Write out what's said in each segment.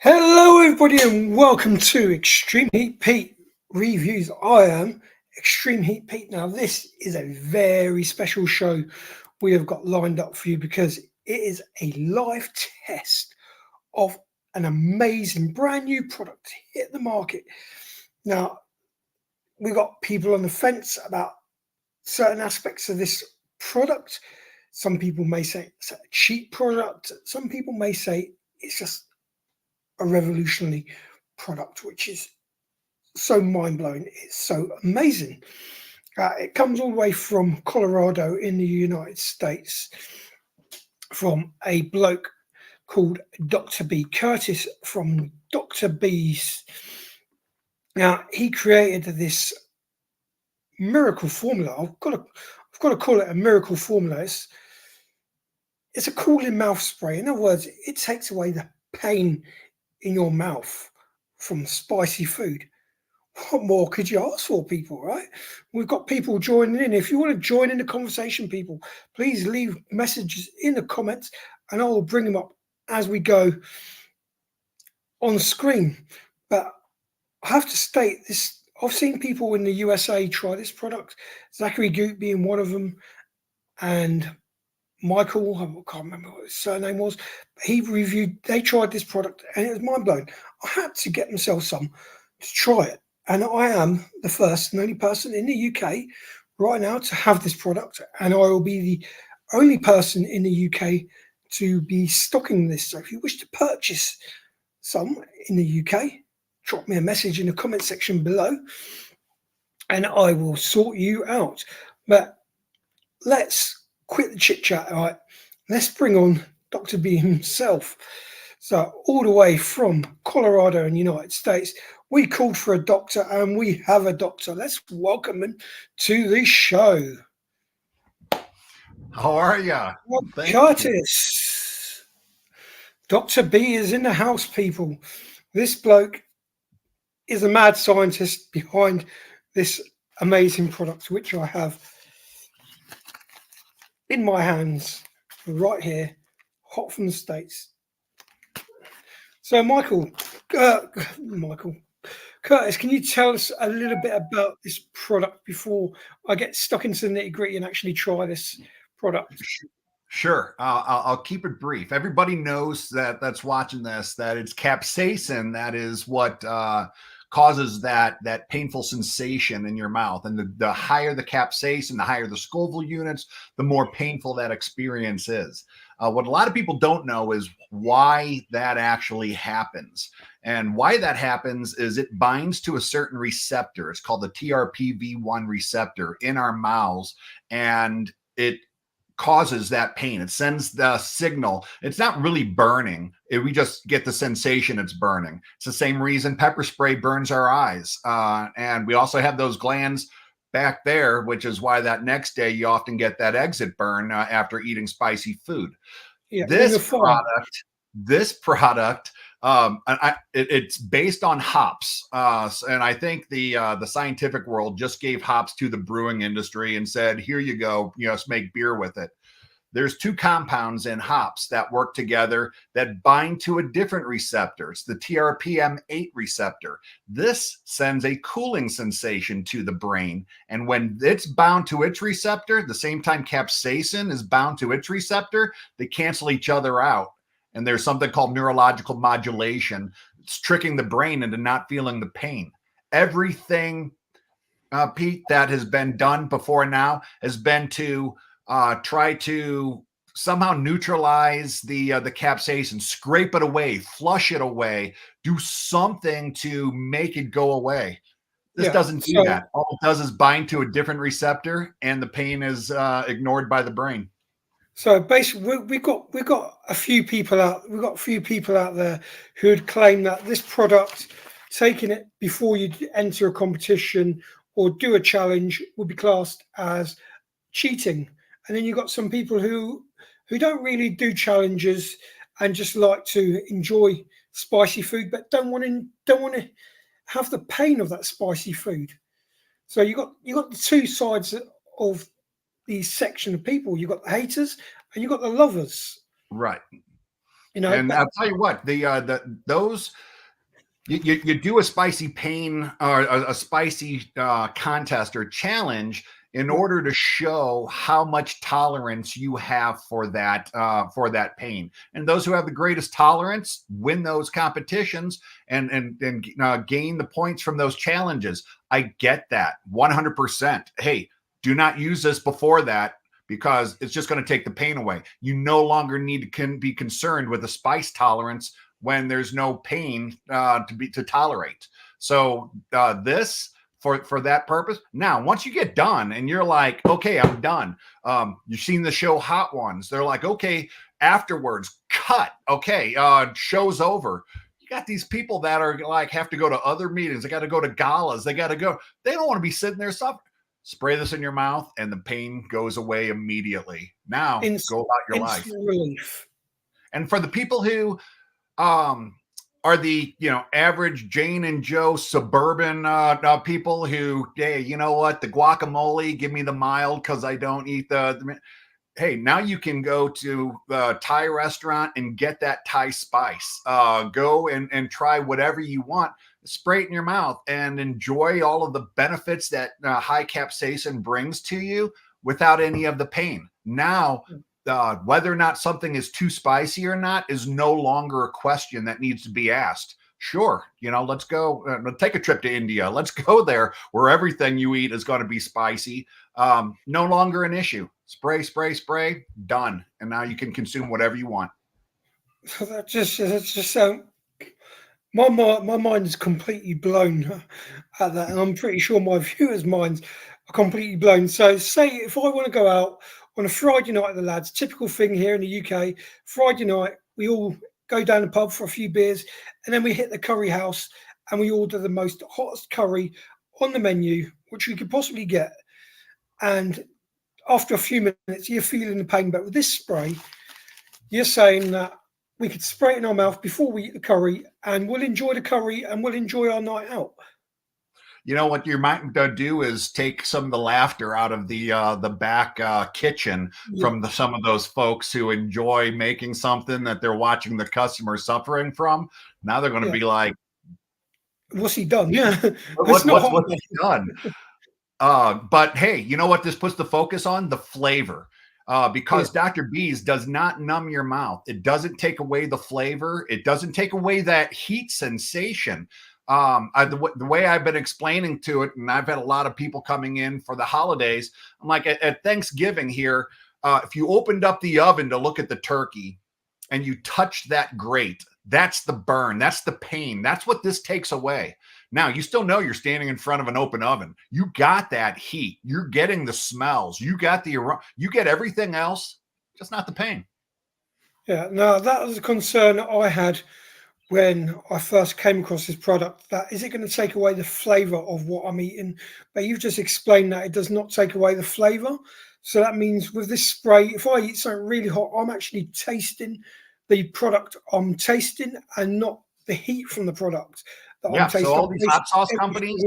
Hello, everybody, and welcome to Extreme Heat Pete Reviews. I am Extreme Heat Pete. Now, this is a very special show we have got lined up for you because it is a live test of an amazing brand new product to hit the market. Now, we've got people on the fence about certain aspects of this product. Some people may say it's a cheap product, some people may say it's just a revolutionary product, which is so mind blowing. It's so amazing. It comes all the way from Colorado in the United States from a bloke called Dr. B. Curtis from Dr. B's. Now, he created this miracle formula. I've got to call it a miracle formula. It's a cooling mouth spray. In other words, it takes away the pain in your mouth from spicy food. What more could you ask for, people, right? We've got people joining in. If you want to join in the conversation, people, please leave messages in the comments and I will bring them up as we go on the screen. But I have to state this, I've seen people in the USA try this product, Zachary Goot being one of them, and Michael, I can't remember what his surname was, but they tried this product and it was mind blowing. I had to get myself some to try it. And I am the first and only person in the UK right now to have this product. And I will be the only person in the UK to be stocking this. So if you wish to purchase some in the UK, drop me a message in the comment section below and I will sort you out. But let's quit the chit chat. All right, let's bring on Dr. B himself. So all the way from Colorado in the United States, we called for a doctor and we have a doctor. Let's welcome him to the show. How are you? Curtis. Dr. B is in the house, people. This bloke is a mad scientist behind this amazing product, which I have in my hands right here, hot from the States. So, Curtis, can you tell us a little bit about this product before I get stuck into the nitty gritty and actually try this product? Sure. I'll keep it brief. Everybody knows that's watching this that it's capsaicin that is what causes that painful sensation in your mouth. And the higher the capsaicin, the higher the Scoville units, the more painful that experience is. What a lot of people don't know is why that actually happens. And why that happens is it binds to a certain receptor. It's called the TRPV1 receptor in our mouths, and it causes that pain. It sends the signal. It's not really burning. We just get the sensation it's burning. It's the same reason pepper spray burns our eyes. And we also have those glands back there, which is why that next day you often get that exit burn after eating spicy food. Yeah, This product, it's based on hops, and I think the scientific world just gave hops to the brewing industry and said, "Here you go, just make beer with it." There's two compounds in hops that work together that bind to a different receptor. It's the TRPM8 receptor. This sends a cooling sensation to the brain. And when it's bound to its receptor, the same time capsaicin is bound to its receptor, they cancel each other out. And there's something called neurological modulation. It's tricking the brain into not feeling the pain. Everything, Pete, that has been done before now has been to try to somehow neutralize the capsaicin, scrape it away, flush it away, do something to make it go away. This doesn't do that. All it does is bind to a different receptor, and the pain is ignored by the brain. So basically, we've got a few people out. We've got a few people out there who would claim that this product, taking it before you enter a competition or do a challenge, would be classed as cheating. And then you've got some people who don't really do challenges and just like to enjoy spicy food, but don't want to have the pain of that spicy food. So you got the two sides of the section of people. You've got the haters and you've got the lovers. Right. And I'll tell you what, those you do a spicy pain or a spicy contest or challenge in order to show how much tolerance you have for that pain. And those who have the greatest tolerance win those competitions and gain the points from those challenges. I get that 100%. Hey, do not use this before that, because it's just going to take the pain away. You no longer need to be concerned with a spice tolerance when there's no pain to tolerate. So this for that purpose. Now, once you get done and you're like, okay, I'm done. You've seen the show Hot Ones. They're like, okay, afterwards, cut. Okay, show's over. You got these people that are like have to go to other meetings. They got to go to galas. They got to go. They don't want to be sitting there suffering. Spray this in your mouth and the pain goes away immediately. Now go about your life. Relief. And for the people who are the average Jane and Joe suburban people who, hey, you know what, the guacamole, give me the mild because I don't eat the hey, now you can go to the Thai restaurant and get that Thai spice. Go and try whatever you want. Spray it in your mouth and enjoy all of the benefits that high capsaicin brings to you without any of the pain. Now, whether or not something is too spicy or not is no longer a question that needs to be asked. Sure, let's go. Let's take a trip to India. Let's go there where everything you eat is going to be spicy. No longer an issue. Spray, spray, spray. Done. And now you can consume whatever you want. So that's just my mind is completely blown at that, and I'm pretty sure my viewers' minds are completely blown. So, say if I want to go out on a Friday night with the lads, typical thing here in the UK, Friday night, we all go down the pub for a few beers, and then we hit the curry house and we order the most hottest curry on the menu, which we could possibly get. And after a few minutes, you're feeling the pain. But with this spray, you're saying that we could spray it in our mouth before we eat the curry, and we'll enjoy the curry and we'll enjoy our night out. You know what you might do is take some of the laughter out of the back kitchen from some of those folks who enjoy making something that they're watching the customer suffering from. Now they're going to be like, "What's he done? Yeah, what's he done?" But hey, you know what? This puts the focus on the flavor. Because Dr. B's does not numb your mouth. It doesn't take away the flavor. It doesn't take away that heat sensation. The way I've been explaining to it, and I've had a lot of people coming in for the holidays. I'm like, at Thanksgiving here, if you opened up the oven to look at the turkey and you touched that grate, that's the burn. That's the pain. That's what this takes away. Now, you still know you're standing in front of an open oven. You got that heat. You're getting the smells. You got you get everything else, just not the pain. Yeah, no, that was a concern I had when I first came across this product. That is it going to take away the flavor of what I'm eating? But you've just explained that it does not take away the flavor. So that means with this spray, if I eat something really hot, I'm actually tasting the product I'm tasting and not the heat from the product. Yeah, so all these hot sauce companies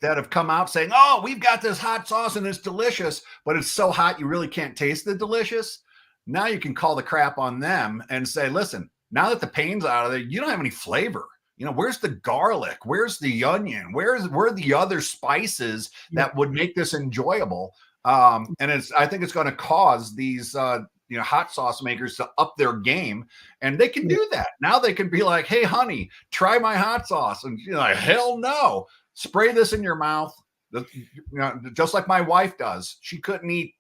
that have come out saying, oh, we've got this hot sauce and it's delicious, but it's so hot you really can't taste the delicious. Now you can call the crap on them and say, listen, now that the pain's out of there, you don't have any flavor. Where's the garlic? Where's the onion? Where are the other spices that would make this enjoyable? And I think it's going to cause these hot sauce makers to up their game, and they can do that. Now they can be like, hey, honey, try my hot sauce. And you're like, hell no, spray this in your mouth. Just like my wife does. She couldn't eat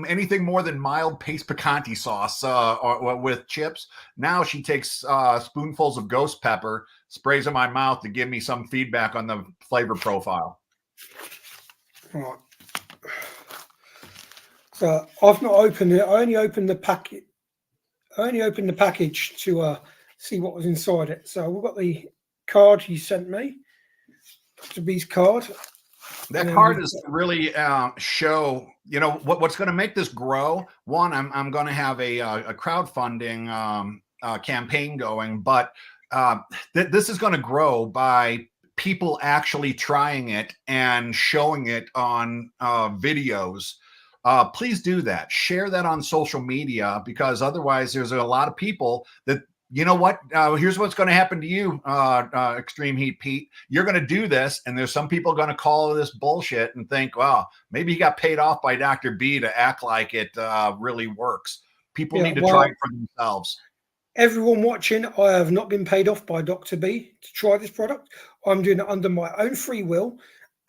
anything more than mild paste picante sauce or with chips. Now she takes spoonfuls of ghost pepper, sprays in my mouth to give me some feedback on the flavor profile. Right. So I've not opened it. I only opened the packet. I only opened the package to see what was inside it. So we've got the card you sent me, Dr. B's card. That card is to really show, what's going to make this grow. One, I'm going to have a crowdfunding campaign going, but this is going to grow by people actually trying it and showing it on videos. please do that. Share that on social media, because otherwise there's a lot of people that, you know what, here's what's going to happen to you, Extreme Heat Pete. You're going to do this, and there's some people going to call this bullshit and think, well, maybe he got paid off by Dr. B to act like it really works. People need to try it for themselves. Everyone watching, I have not been paid off by Dr. B to try this product. I'm doing it under my own free will,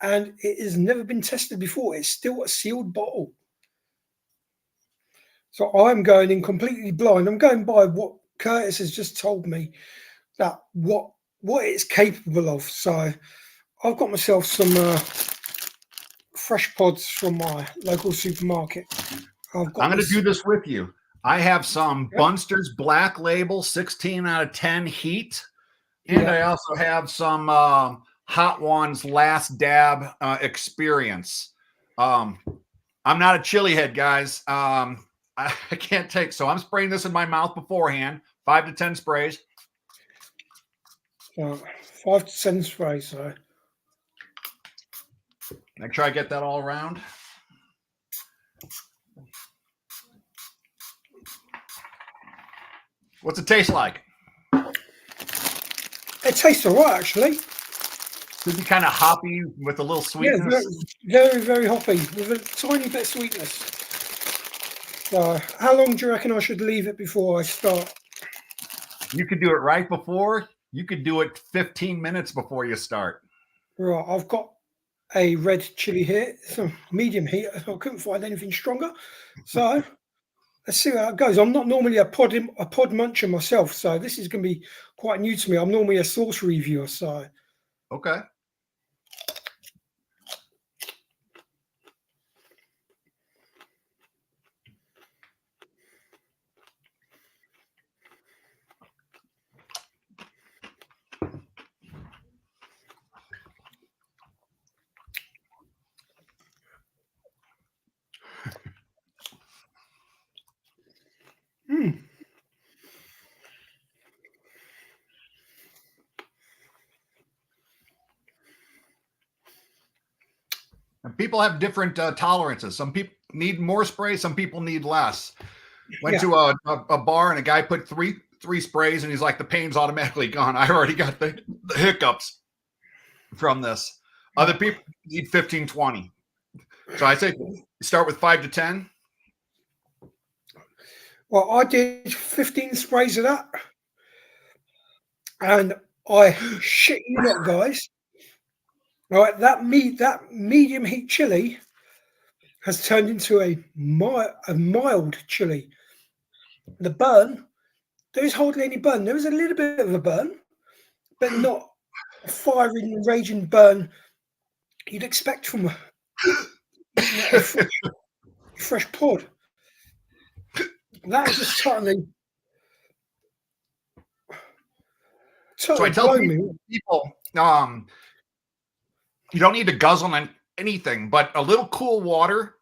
and it has never been tested before. It's still a sealed bottle. So I'm going in completely blind. I'm going by what Curtis has just told me, that what it's capable of. So I've got myself some fresh pods from my local supermarket. I'm going to do this with you. I have some Bunster's Black Label 16 out of 10 heat. And I also have some Hot Ones Last Dab experience. I'm not a chili head, guys. I can't take, so I'm spraying this in my mouth beforehand. 5 to 10 sprays. 5 to 10 sprays, so. Make sure I get that all around. What's it taste like? It tastes all right, actually. Could be kind of hoppy with a little sweetness. Yeah, very, very hoppy with a tiny bit of sweetness. So, how long do you reckon I should leave it before I start? You could do it right before. You could do it 15 minutes before you start. Right, I've got a red chili here, some medium heat. I couldn't find anything stronger. So let's see how it goes. I'm not normally a pod muncher myself, so this is going to be quite new to me. I'm normally a sauce reviewer, so. Okay. And people have different tolerances. Some people need more spray. Some people need less. Went to a bar and a guy put three sprays and he's like, the pain's automatically gone. I already got the hiccups from this. Other people need 15, 20. So I say start with 5 to 10. Well, I did 15 sprays of that. And I shit you not, guys. Right, that medium heat chili has turned into a mild chili. The burn, there is hardly any burn. There is a little bit of a burn, but not a firing, raging burn you'd expect from a fresh pod. That is just totally so I tell people, you don't need to guzzle on anything, but a little cool water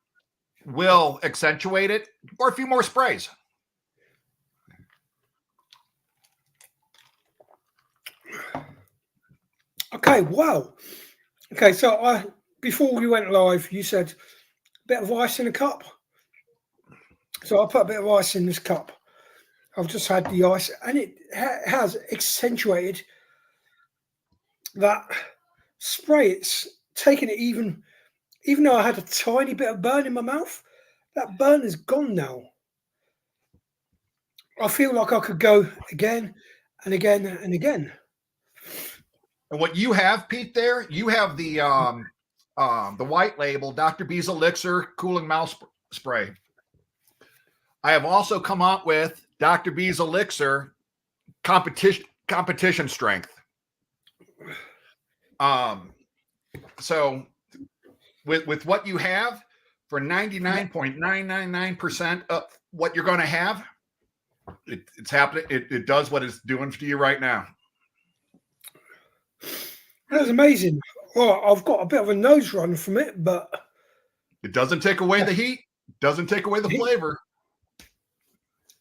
will accentuate it, or a few more sprays. Okay, wow. Okay, so before we went live, you said a bit of ice in a cup. So I put a bit of ice in this cup. I've just had the ice, and it has accentuated that spray. It's taken it even though I had a tiny bit of burn in my mouth, that burn is gone now. I feel like I could go again and again and again. And what you have, Pete, there, you have the white label Dr. B's Elixir cooling mouth spray. I have also come up with Dr. B's Elixir competition strength. So with what you have, for 99.999% of what you're going to have, it's happening. It does what it's doing for you right now. That's amazing. Well, I've got a bit of a nose run from it, but it doesn't take away the heat. Doesn't take away the flavor.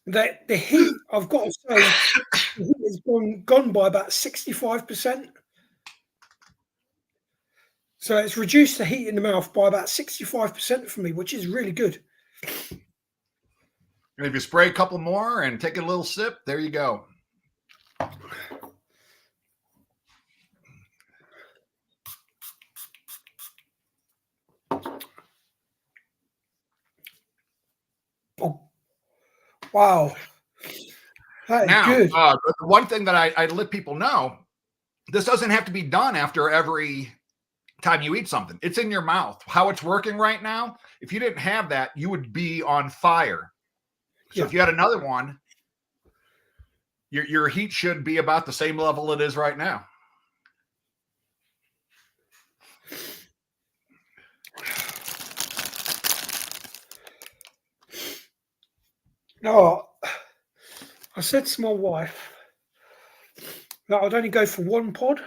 The heat, I've got to say, the heat has gone by about 65%. So it's reduced the heat in the mouth by about 65% for me, which is really good. And if you spray a couple more and take a little sip, there you go. Oh, wow. That is Now, good. the one thing that I let people know, this doesn't have to be done after every time you eat something. It's in your mouth. How it's working right now, if you didn't have that, you would be on fire. So if you had another one, your heat should be about the same level it is right now. No, I said to my wife that I'd only go for one pod,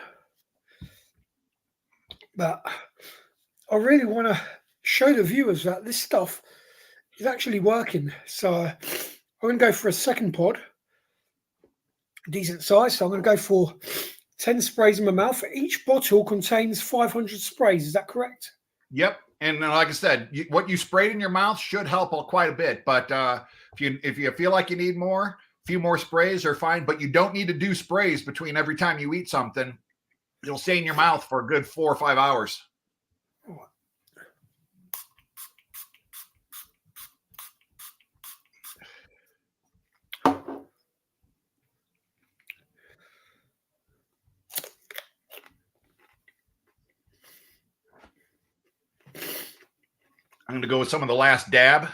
but I really want to show the viewers that this stuff is actually working. So I'm going to go for a second pod, decent size. So I'm going to go for 10 sprays in my mouth. Each bottle contains 500 sprays. Is that correct? Yep. And like I said, what you sprayed in your mouth should help quite a bit. But if you feel like you need more, a few more sprays are fine. But you don't need to do sprays between every time you eat something. It'll stay in your mouth for a good 4 or 5 hours. I'm going to go with some of the last dab.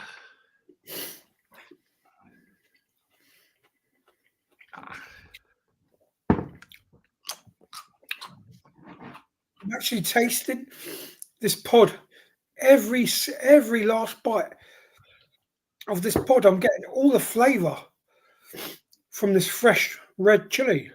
I'm actually tasting this pod. Every last bite of this pod, I'm getting all the flavour from this fresh red chili.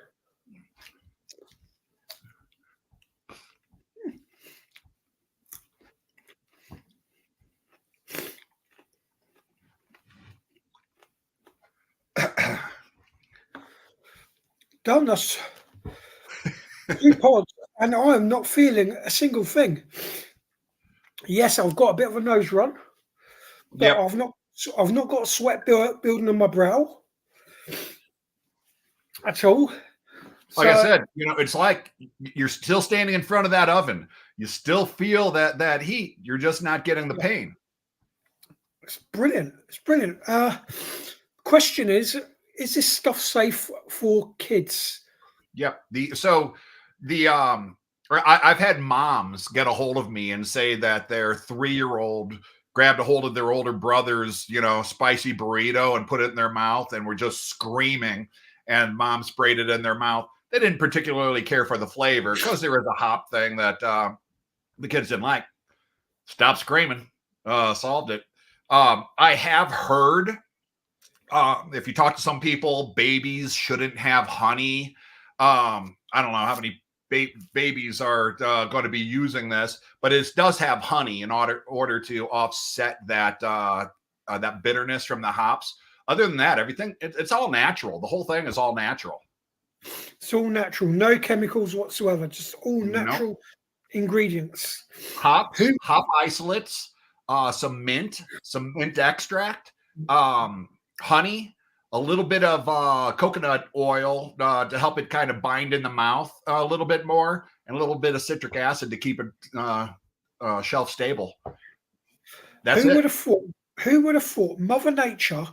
Done us 2 pods, and I am not feeling a single thing. Yes, I've got a bit of a nose run, but Yep. I've not got sweat building on my brow at all. Like I said, it's like you're still standing in front of that oven. You still feel that heat. You're just not getting the pain. It's brilliant. It's brilliant. Question is this stuff safe for kids? Yep. I've had moms get a hold of me and say that their 3-year-old grabbed a hold of their older brother's, spicy burrito and put it in their mouth and were just screaming, and mom sprayed it in their mouth. They didn't particularly care for the flavor because there was a hop thing that the kids didn't like. Stop screaming. Solved it. I have heard, if you talk to some people, babies shouldn't have honey. I don't know how many babies are going to be using this, but it does have honey in order to offset that that bitterness from the hops. Other than that, everything it's all natural. The whole thing is all natural. It's all natural, no chemicals whatsoever, just all natural ingredients. Hop isolates, some mint extract, honey, a little bit of coconut oil to help it kind of bind in the mouth a little bit more, and a little bit of citric acid to keep it shelf stable. That's Who would have thought Mother Nature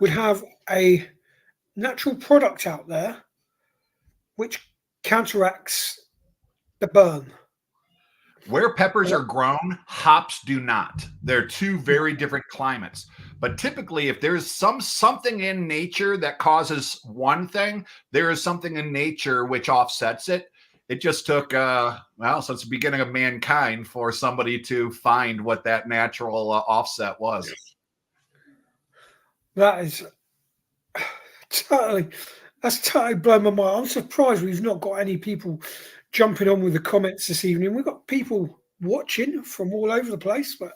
would have a natural product out there which counteracts the burn? Where peppers are grown, hops do not. They're two very different climates. But typically, if there's something in nature that causes one thing, there is something in nature which offsets it. It just took, since the beginning of mankind for somebody to find what that natural offset was. That is that's totally blown my mind. I'm surprised we've not got any people jumping on with the comments this evening. We've got people watching from all over the place, but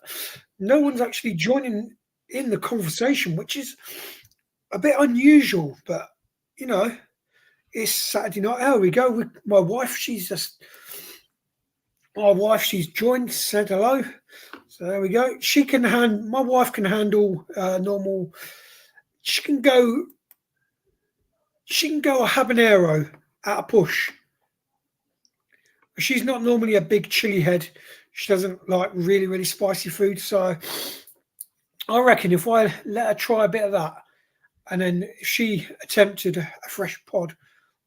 no one's actually joining in the conversation, which is a bit unusual. But it's Saturday night. There we go with my wife. She's just My wife, she's joined, said hello. So there we go. My wife can handle normal. She can go. She can go a habanero at a push. She's not normally a big chili head. She doesn't like really, really spicy food. So I reckon if I let her try a bit of that, and then if she attempted a fresh pod,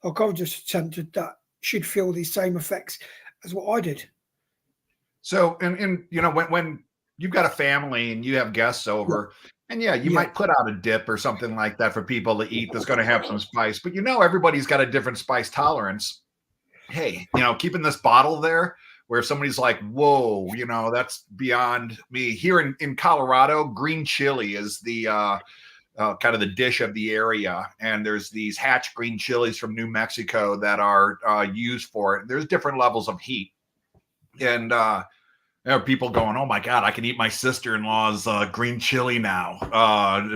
like I've just attempted that, she'd feel the same effects as what I did. So, and you know, when you've got a family and you have guests Yeah. over, and yeah, you Yeah. might put out a dip or something like that for people to eat that's going to have some spice, but you know, everybody's got a different spice tolerance. Hey, you know, keeping this bottle there where if somebody's like, whoa, you know, that's beyond me. Here in Colorado, green chili is the kind of the dish of the area. And there's these hatch green chilies from New Mexico that are used for it. There's different levels of heat. And there are people going, oh my God, I can eat my sister-in-law's green chili now.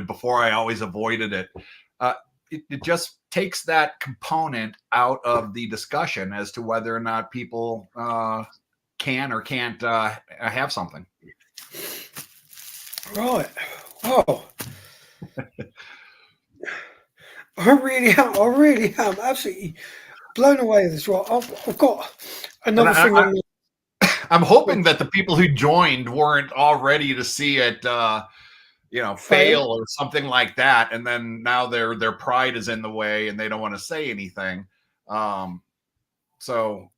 Before I always avoided it. It just takes that component out of the discussion as to whether or not people can or can't have something. Right. Oh. I really am absolutely blown away with this. Right. I've got another thing on. I'm hoping that the people who joined weren't all ready to see it, you know, fail or something like that, and then now their pride is in the way and they don't want to say anything. So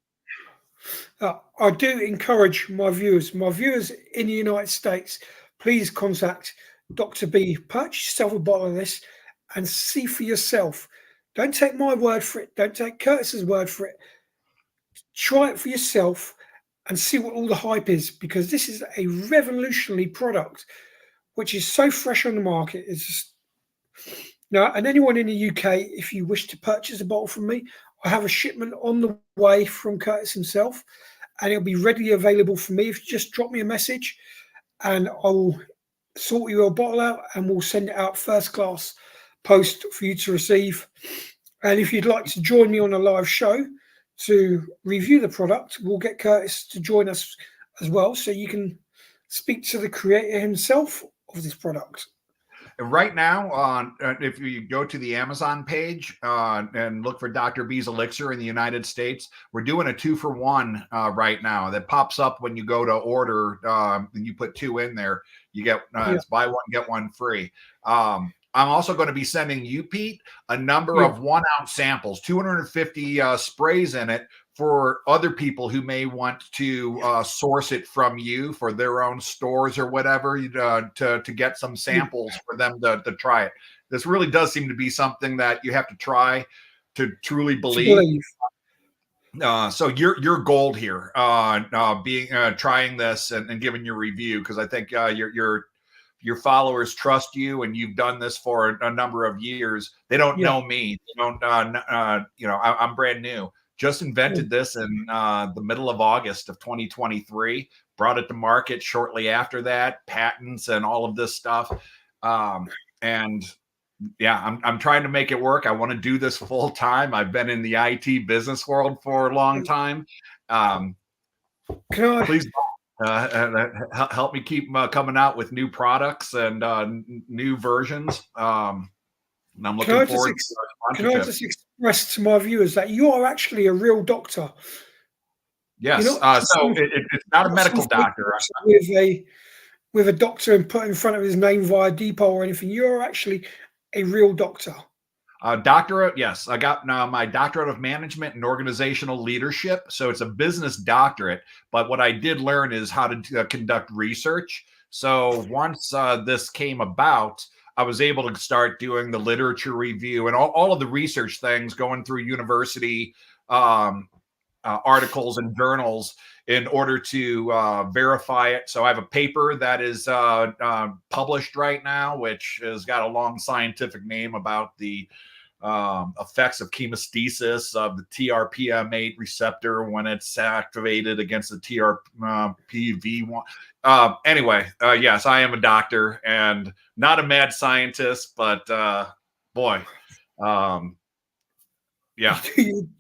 I do encourage my viewers in the United States, please contact Dr. B. Purchase yourself a bottle of this and see for yourself. Don't take my word for it. Don't take Curtis's word for it. Try it for yourself and see what all the hype is, because this is a revolutionary product which is so fresh on the market. It's just now, and anyone in the UK, if you wish to purchase a bottle from me, I have a shipment on the way from Curtis himself, and it'll be readily available for me. If you just drop me a message, and I will sort your bottle out, and we'll send it out first class post for you to receive. And if you'd like to join me on a live show to review the product, we'll get Curtis to join us as well, so you can speak to the creator himself of this product. right now, if you go to the Amazon page and look for Dr. B's Elixir in the United States, we're doing a 2-for-1 right now that pops up when you go to order and you put 2 in there. You get it's buy one, get one free. I'm also going to be sending you, Pete, a number of 1-ounce samples, 250 sprays in it for other people who may want to source it from you for their own stores or whatever, to get some samples for them to try it. This really does seem to be something that you have to try to truly believe. So you're gold here, being trying this and giving your review, because I think your followers trust you, and you've done this for a number of years. They don't know me. They don't, you know, I'm brand new. Just invented this in the middle of August of 2023. Brought it to market shortly after that. Patents and all of this stuff. And yeah, I'm trying to make it work. I want to do this full time. I've been in the IT business world for a long time. Please help me keep coming out with new products and new versions. And I'm looking forward to Can I just express to my viewers that you are actually a real doctor? Yes. So it's not a medical doctor. With a doctor and put in front of his name via depot or anything. You're actually a real doctor. Doctorate, yes. I got my doctorate of management and organizational leadership. So it's a business doctorate. But what I did learn is how to conduct research. So once this came about, I was able to start doing the literature review and all of the research things, going through university articles and journals in order to verify it. So I have a paper that is published right now, which has got a long scientific name about the effects of chemostasis of the TRPM8 receptor when it's activated against the TRPV1. Anyway, yes, I am a doctor and not a mad scientist, but boy, yeah.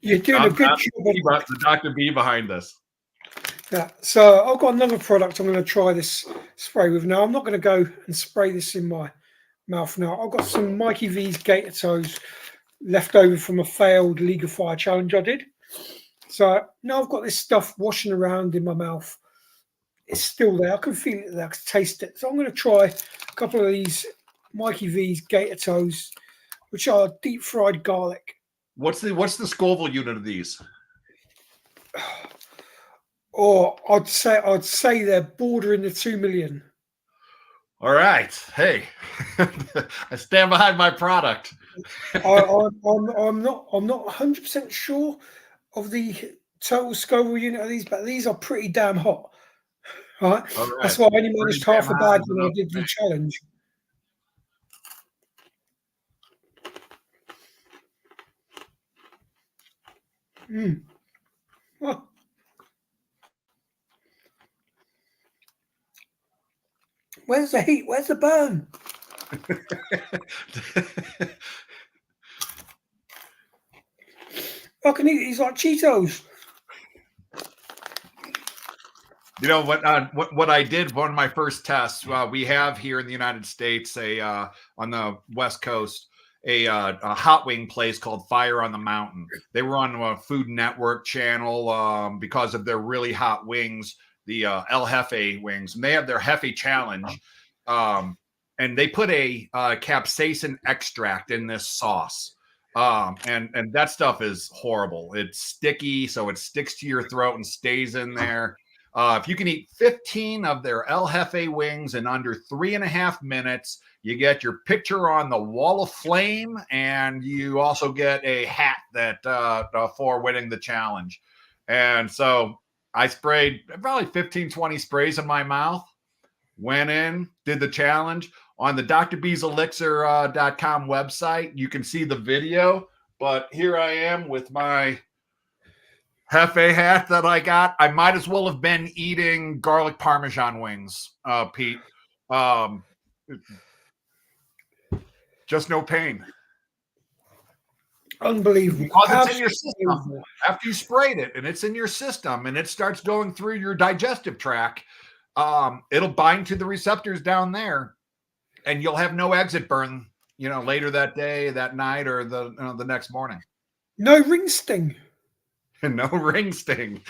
You're doing a good job. The Dr. B behind this. Yeah. So I've got another product I'm going to try this spray with. Now I'm not going to go and spray this in my mouth now. I've got some Mikey V's Gator Toes left over from a failed League of Fire challenge I did. So now I've got this stuff washing around in my mouth. It's still there. I can feel it there. I can taste it. So I'm going to try a couple of these Mikey V's Gator Toes, which are deep fried garlic. What's the Scoville unit of these? Or I'd say they're bordering the 2 million. All right. Hey, I stand behind my product. I'm not 100% sure of the total Scoville unit of these, but these are pretty damn hot. Right? All right. That's why I only managed Pretty half a damn bag hot, when I did the challenge. Oh. Where's the heat? Where's the burn? I can eat these like Cheetos. You know what I did, one of my first tests, we have here in the United States on the West Coast a hot wing place called Fire on the Mountain. They were on a Food Network channel because of their really hot wings, the El Jefe wings, and they have their Jefe challenge, and they put a capsaicin extract in this sauce. And that stuff is horrible. It's sticky, so it sticks to your throat and stays in there. If you can eat 15 of their El Jefe wings in under 3.5 minutes, you get your picture on the wall of flame, and you also get a hat that for winning the challenge. And so I sprayed probably 15, 20 sprays in my mouth, went in, did the challenge. On the drbselixir.com website, you can see the video, but here I am with my Jefe hat that I got. I might as well have been eating garlic Parmesan wings, Pete. Just no pain. Unbelievable. Because it's in your system. After you sprayed it and it's in your system and it starts going through your digestive tract, it'll bind to the receptors down there, and you'll have no exit burn, later that day, that night, or the next morning. No ring sting. No ring sting.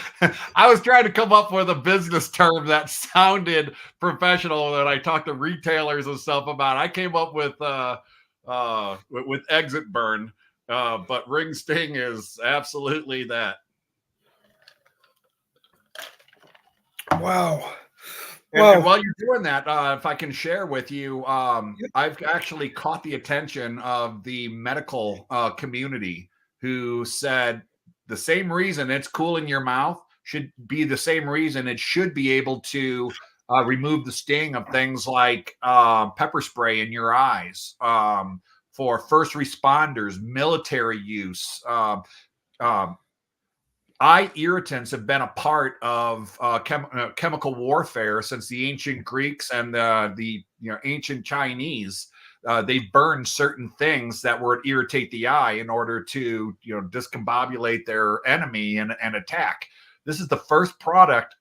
I was trying to come up with a business term that sounded professional that I talked to retailers and stuff about. I came up with exit burn, but ring sting is absolutely that. Wow. And while you're doing that, if I can share with you, I've actually caught the attention of the medical community who said the same reason it's cool in your mouth should be the same reason it should be able to remove the sting of things like pepper spray in your eyes for first responders, military use. Eye irritants have been a part of chemical warfare since the ancient Greeks and the ancient Chinese. They burned certain things that would irritate the eye in order to discombobulate their enemy and attack. This is the first product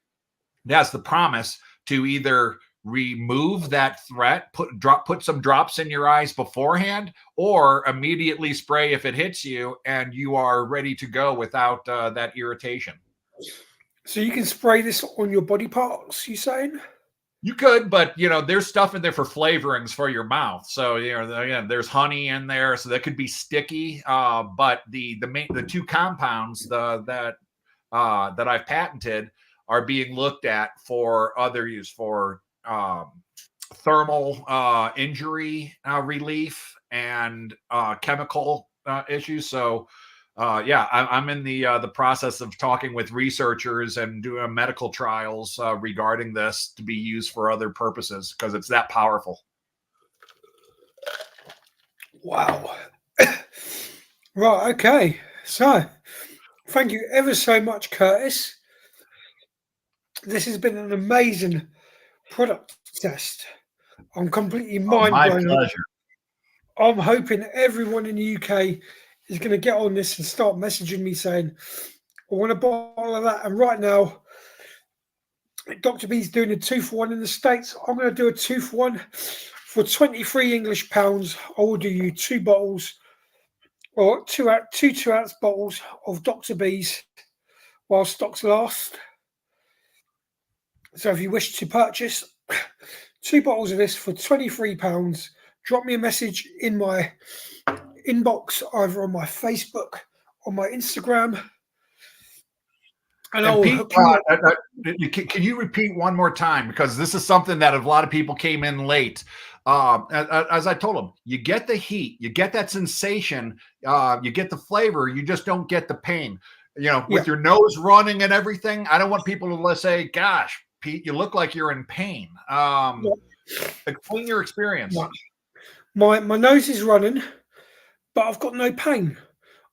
that has the promise to either remove that threat, put some drops in your eyes beforehand, or immediately spray if it hits you and you are ready to go without that irritation. So you can spray this on your body parts, you saying? You could, but there's stuff in there for flavorings for your mouth. So again, there's honey in there, so that could be sticky. But the two compounds that I've patented are being looked at for other use, for thermal injury relief and chemical issues. So I'm in the process of talking with researchers and doing medical trials regarding this to be used for other purposes because it's that powerful. Wow. Right. Okay. So thank you ever so much, Curtis. This has been an amazing product test. I'm completely mind blown. My pleasure. I'm hoping everyone in the UK is going to get on this and start messaging me saying, I want a bottle of that. And right now, Dr. B's doing a 2-for-1 in the States. I'm going to do a 2-for-1 for 23 English pounds. I will do you 2 bottles or two 2-ounce bottles of Dr. B's while stocks last. So if you wish to purchase 2 bottles of this for £23, drop me a message in my inbox, either on my Facebook or my Instagram. And Pete, can you repeat one more time? Because this is something that a lot of people came in late. As I told them, you get the heat, you get that sensation, you get the flavor, you just don't get the pain. You know, with your nose running and everything. I don't want people to say, "Gosh, Pete, you look like you're in pain." Explain your experience. My nose is running, but I've got no pain.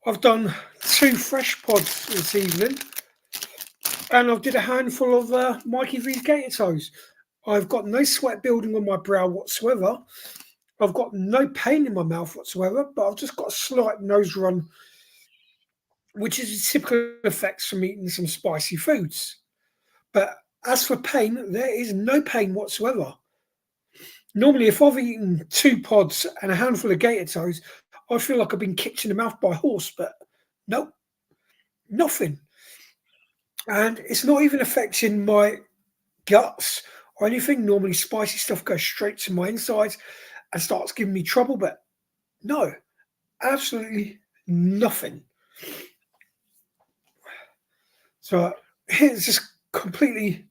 I've done 2 fresh pods this evening, and I've did a handful of Mikey V's Gator Toes. I've got no sweat building on my brow whatsoever. I've got no pain in my mouth whatsoever, but I've just got a slight nose run, which is a typical effects from eating some spicy foods. But as for pain, there is no pain whatsoever. Normally, if I've eaten 2 pods and a handful of Gator Toes, I feel like I've been kicked in the mouth by a horse, but nope, nothing. And it's not even affecting my guts or anything. Normally, spicy stuff goes straight to my insides and starts giving me trouble, but no, absolutely nothing. So it's just completely.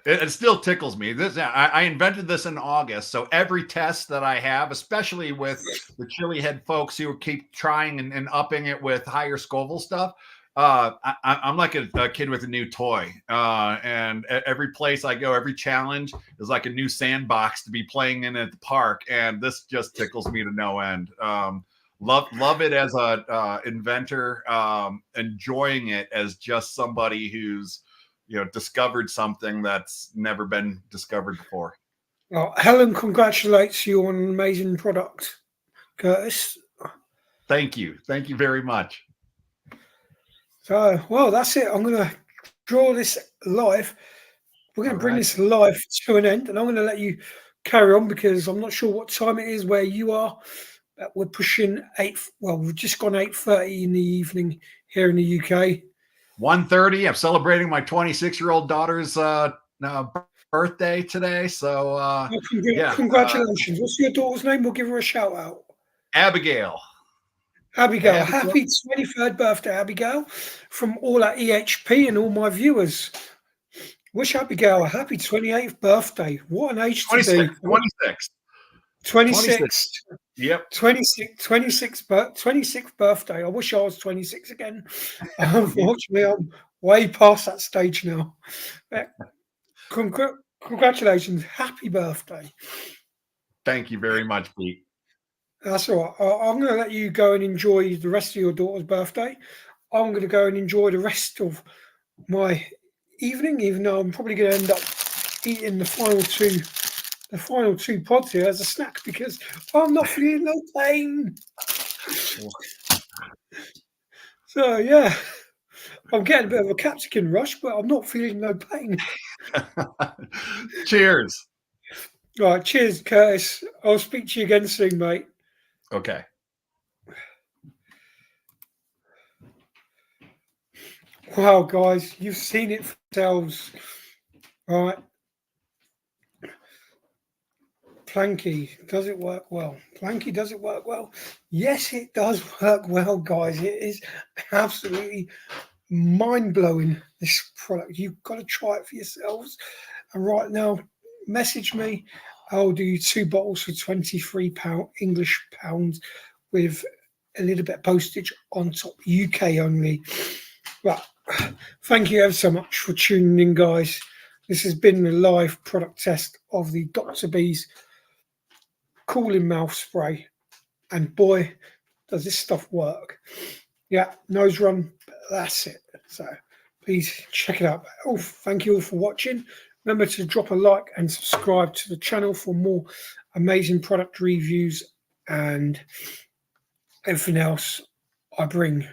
It still tickles me. I invented this in August, so every test that I have, especially with the chili head folks who keep trying and upping it with higher Scoville stuff, I'm like a kid with a new toy. And every place I go, every challenge is like a new sandbox to be playing in at the park, and this just tickles me to no end. Love it as a inventor, enjoying it as just somebody who's discovered something that's never been discovered before. Well, Helen congratulates you on an amazing product, Curtis. Thank you very much. So, well, that's it. I'm going to draw this live. We're going to bring this live to an end, and I'm going to let you carry on because I'm not sure what time it is where you are. But we're pushing 8. Well, we've just gone 8:30 in the evening here in the UK. 1:30. I'm celebrating my 26-year-old daughter's birthday today. So congratulations. What's your daughter's name? We'll give her a shout out. Abigail. Happy 23rd birthday, Abigail, from all at EHP and all my viewers. Wish Abigail a happy 28th birthday. What an age to be. 26. Yep. 26th birthday. I wish I was 26 again. Unfortunately, I'm way past that stage now. Congratulations. Happy birthday. Thank you very much, Pete. That's all right. I'm going to let you go and enjoy the rest of your daughter's birthday. I'm going to go and enjoy the rest of my evening, even though I'm probably going to end up eating the final two pods here as a snack because I'm not feeling no pain. So yeah, I'm getting a bit of a capsicum rush, but I'm not feeling no pain. Cheers. All right, cheers, Curtis. I'll speak to you again soon, mate. Okay. Wow, guys, you've seen it for yourselves. All right. Planky, does it work well? Planky, does it work well? Yes, it does work well, guys. It is absolutely mind-blowing, this product. You've got to try it for yourselves. And right now, message me. I'll do you 2 bottles for £23 English pounds with a little bit of postage on top, UK only. But thank you ever so much for tuning in, guys. This has been the live product test of the Dr. B's cooling mouth spray, and boy, does this stuff work. Yeah, nose run, but that's it. So please check it out. Oh, thank you all for watching. Remember to drop a like and subscribe to the channel for more amazing product reviews and everything else I bring.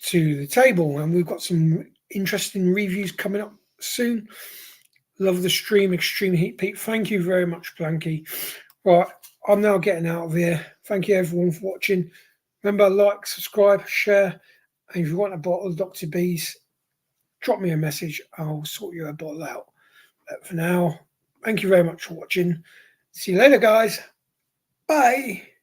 to the table, and we've got some interesting reviews coming up soon. Love the stream, Extreme Heat Pete. Thank you very much, Blanky. Right, I'm now getting out of here. Thank you everyone for watching. Remember, like, subscribe, share, and if you want a bottle of Dr. B's, drop me a message. I'll sort you a bottle out. But for now, thank you very much for watching. See you later, guys. Bye.